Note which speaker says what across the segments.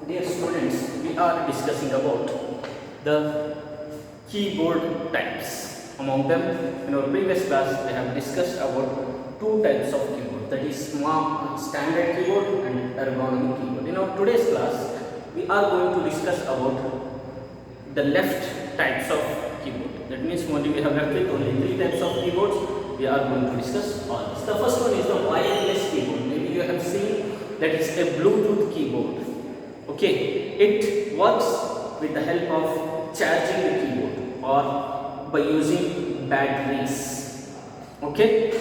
Speaker 1: Dear students, we are discussing about the keyboard types. Among them, in our previous class, we have discussed about two types of keyboard, that is standard keyboard and ergonomic keyboard. In our today's class, we are going to discuss about the left types of keyboard. That means only we have left with only three types of keyboards. We are going to discuss all this. The first one is the wireless keyboard. Maybe you have seen that is a Bluetooth keyboard. Okay, it works with the help of charging the keyboard or by using batteries. Okay,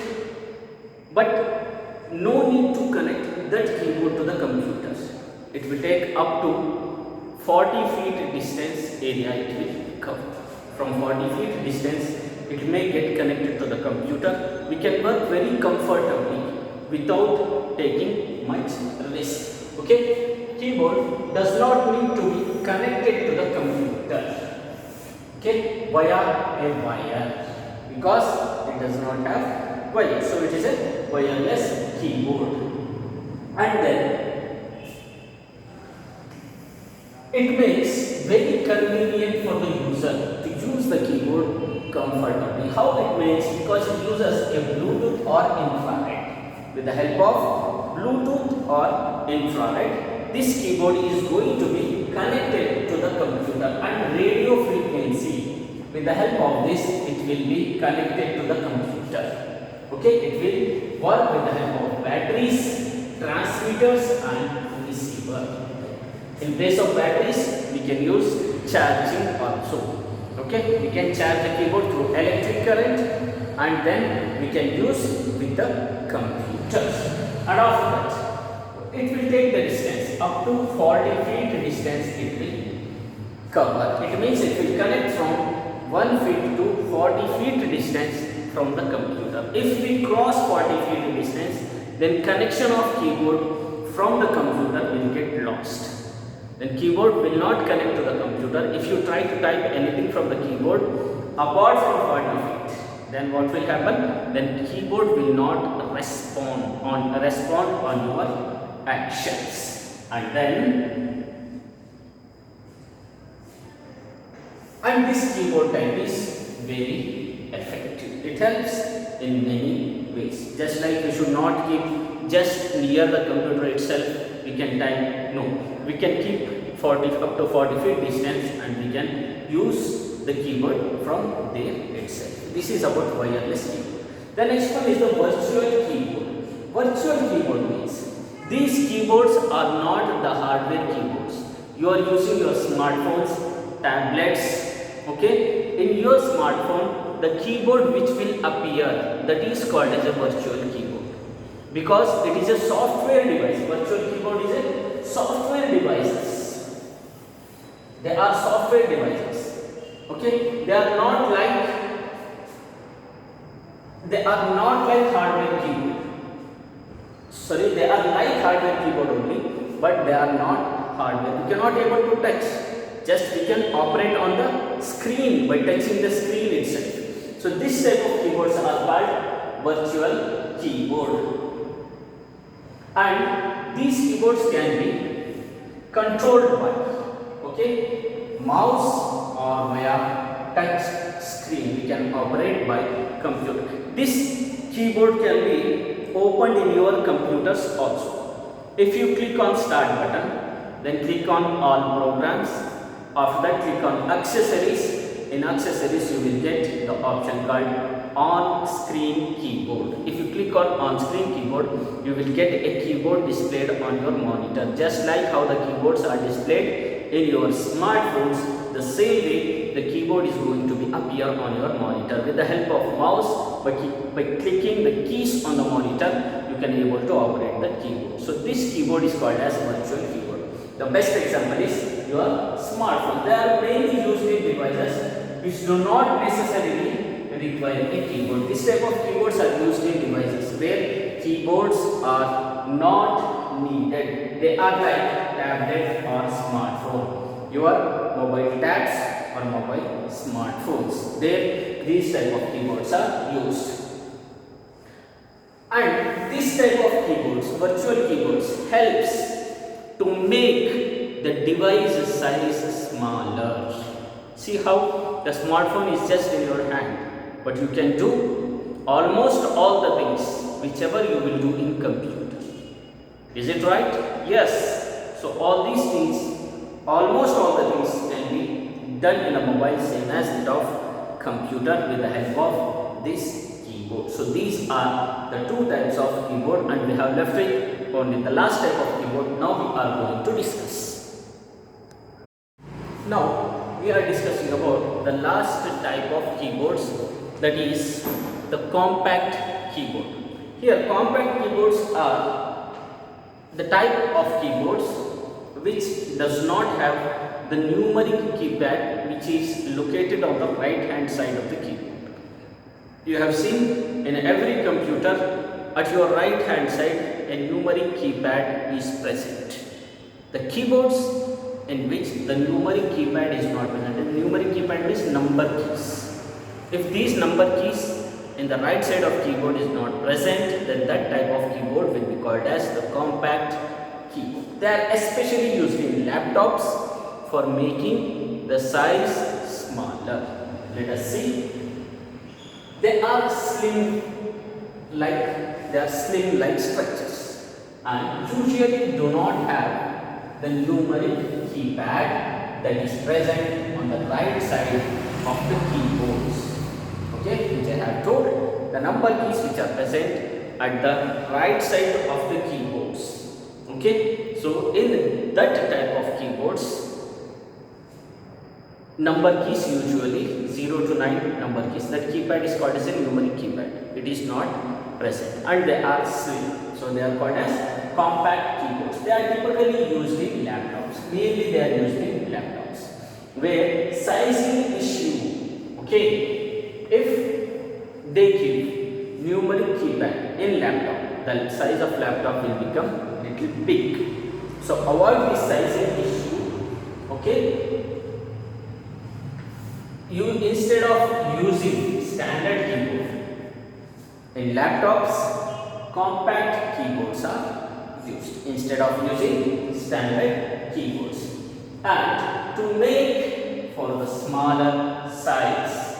Speaker 1: but no need to connect that keyboard to the computers. It will take up to 40 feet distance area it will cover. From 40 feet distance it may get connected to the computer. We can work very comfortably without taking much risk. Okay, keyboard does not need to be connected to the computer, okay, via a wire, because it does not have wire. So it is a wireless keyboard. And then it makes very convenient for the user to use the keyboard comfortably. How it makes? Because it uses a Bluetooth or infrared. With the help of Bluetooth or infrared, this keyboard is going to be connected to the computer, and radio frequency, with the help of this, it will be connected to the computer. Okay, it will work with the help of batteries, transmitters and receiver. In place of batteries, we can use charging also. Okay, we can charge the keyboard through electric current, and then we can use with the computers. And after that, it will take the distance up to 40 feet distance it will cover. It means it will connect from 1 feet to 40 feet distance from the computer. If we cross 40 feet distance, then connection of keyboard from the computer will get lost. Then keyboard will not connect to the computer. If you try to type anything from the keyboard apart from 40 feet, then what will happen? Then keyboard will not respond on your actions. And this keyboard type is very effective. It helps in many ways. Just like we should not keep just near the computer itself, we can type. No, we can keep up to 40 feet distance, and we can use the keyboard from there itself. This is about wireless keyboard. The next one is the virtual keyboard. Virtual keyboard means these keyboards are not the hardware keyboards. You are using your smartphones, tablets. Okay, in your smartphone, the keyboard which will appear, that is called as a virtual keyboard, because it is a software device. Virtual keyboard is a software devices. They are software devices. Okay, they are not like hardware keyboard. Sorry, they are like hardware keyboard only, but they are not hardware. You cannot able to touch. Just we can operate on the screen by touching the screen itself. So this type of keyboards are called virtual keyboard. And these keyboards can be controlled by, okay, mouse or via touch screen. We can operate by computer. This keyboard can be opened in your computers also. If you click on start button, then click on all programs. After that, click on accessories. In accessories, you will get the option called on-screen keyboard. If you click on on-screen keyboard, you will get a keyboard displayed on your monitor. Just like how the keyboards are displayed in your smartphones, the same way the keyboard is going to be appear on your monitor. With the help of mouse, by clicking the keys on the monitor, you can able to operate the keyboard. So this keyboard is called as virtual keyboard. The best example is your smartphone. They are mainly used in devices which do not necessarily require a keyboard. This type of keyboards are used in devices where keyboards are not needed. They are like tablet or smartphone. Your mobile tabs or mobile smartphones. There, these type of keyboards are used. And this type of keyboards, virtual keyboards, helps to make the device size smaller. See how the smartphone is just in your hand, but you can do almost all the things whichever you will do in computer. Is it right? Yes. So all these things, almost all the things can be done in a mobile same as that of computer with the help of this keyboard. So these are the two types of keyboard, and we have left it only the last type of keyboard. Now we are going to discuss. Now we are discussing about the last type of keyboards, that is the compact keyboard. Here compact keyboards are the type of keyboards which does not have the numeric keypad which is located on the right hand side of the keyboard. You have seen in every computer at your right hand side a numeric keypad is present. The keyboards in which the numeric keypad is not present, the numeric keypad is number keys. If these number keys in the right side of keyboard is not present, then that type of keyboard will be called as the compact keyboard. They are especially used in laptops for making the size smaller. Let us see. They are slim-like structures, and usually do not have the numeric keypad that is present on the right side of the keyboards. Okay, which I have told, the number keys which are present at the right side of the keyboards. Okay, so in that type of keyboards, number keys usually 0 to 9 number keys, that keypad is called as a numeric keypad. It is not present, and they are slim, so they are called as compact keyboards. They are typically used in laptops. Mainly they are used in laptops where sizing issue. Okay, if they give numeric keypad in laptop, the size of laptop will become little big. So avoid this sizing issue. Okay, you instead of using standard keyboard in laptops, compact keyboards are used instead of using standard keyboards. And to make for the smaller size,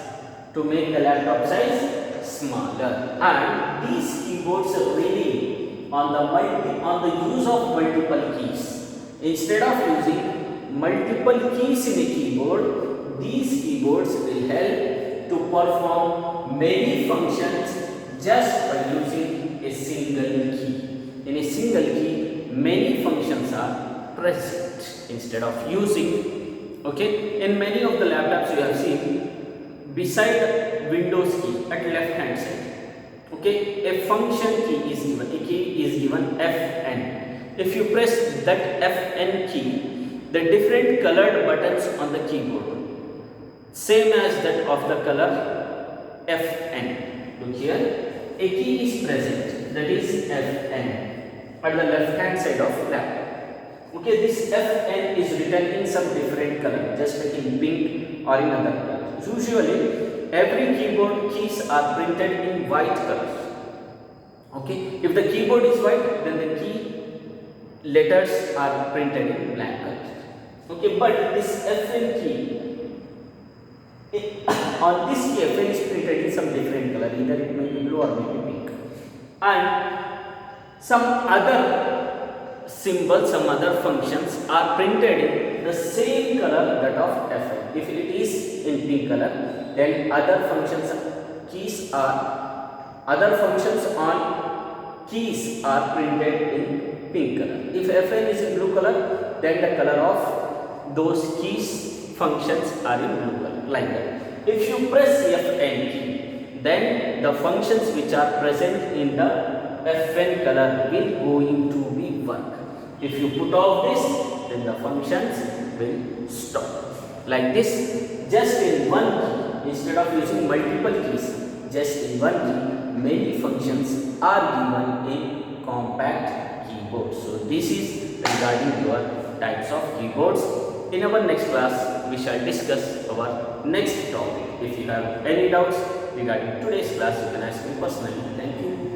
Speaker 1: to make the laptop size smaller, and these keyboards rely on the use of multiple keys. Instead of using multiple keys in a keyboard, these keyboards will help to perform many functions just by using a single key. In a single key, many functions are present instead of using. Okay, in many of the laptops you have seen beside Windows key at left hand side. Okay, a function key is given. A key is given Fn. If you press that Fn key, the different colored buttons on the keyboard, same as that of the color Fn. Look here, a key is present, that is Fn, at the left hand side of laptop. Okay, this Fn is written in some different color, just like in pink or in other color. Usually every keyboard keys are printed in white color. Okay, if the keyboard is white, then the key letters are printed in black color. Okay, but this Fn key, on this key Fn is printed in some different color, either it may be blue or maybe pink, and some other symbols, some other functions are printed in the same color that of Fn. If it is in pink color, then other functions on keys are printed in pink color. If Fn is in blue color, then the color of those keys functions are in blue color, like that. If you press Fn key, then the functions which are present in the Fn color will going to be work. If you put off this, then the functions will stop. Like this, just in one key, instead of using multiple keys, just in one key, many functions are given in compact keyboard. So this is regarding your types of keyboards. In our next class, we shall discuss our next topic. If you have any doubts regarding today's class, you can ask me personally. Thank you.